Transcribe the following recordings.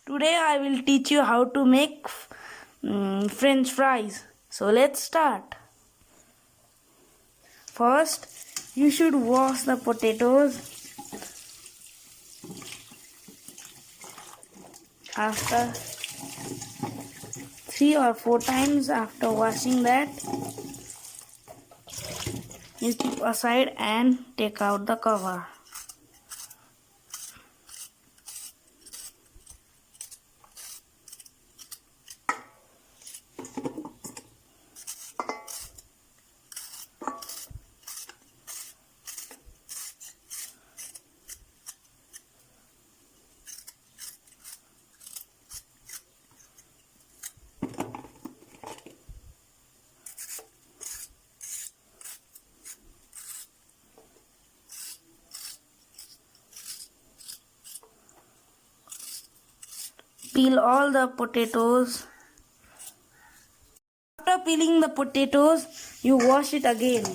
Today I will teach you how to make French fries. So let's start. First, you should wash the potatoes. After 3 or 4 times after washing that, you keep aside and take out the cover. Peel all the potatoes. After peeling the potatoes, you wash it again.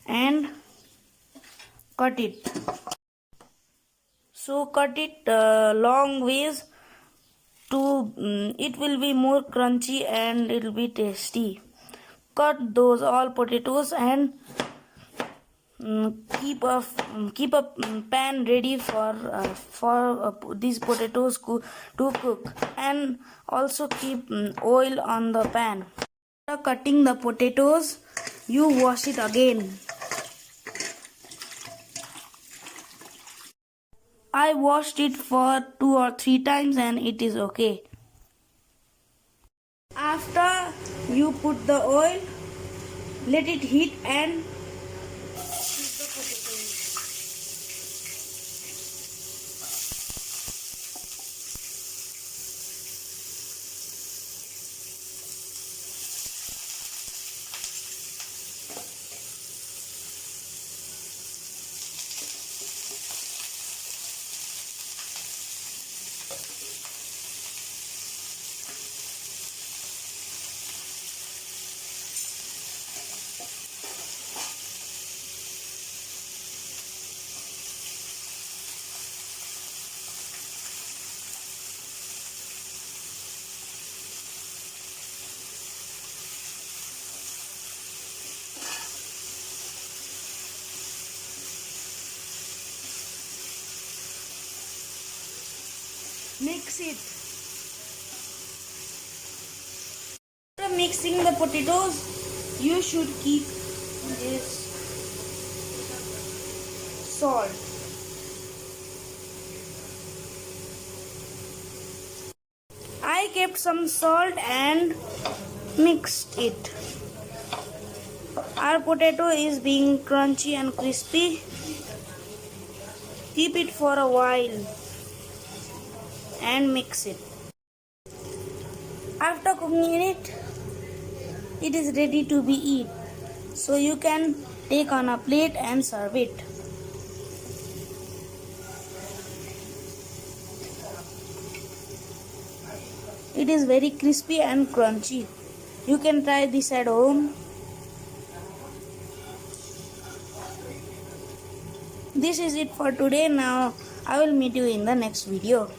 And cut it. So cut it long ways to it will be more crunchy and it will be tasty. Cut those all potatoes and keep a pan ready for these potatoes to cook, and also keep oil on the pan. After cutting the potatoes, you wash it again. I washed it for 2 or 3 times and it is okay. After you put the oil, let it heat and mix it. After mixing the potatoes, you should keep this salt. I kept some salt and mixed it. Our potato is being crunchy and crispy. Keep it for a while and mix it. After cooking it, it is ready to be eaten. So you can take on a plate and serve it. It is very crispy and crunchy. You can try this at home. This is it for today. Now I will meet you in the next video.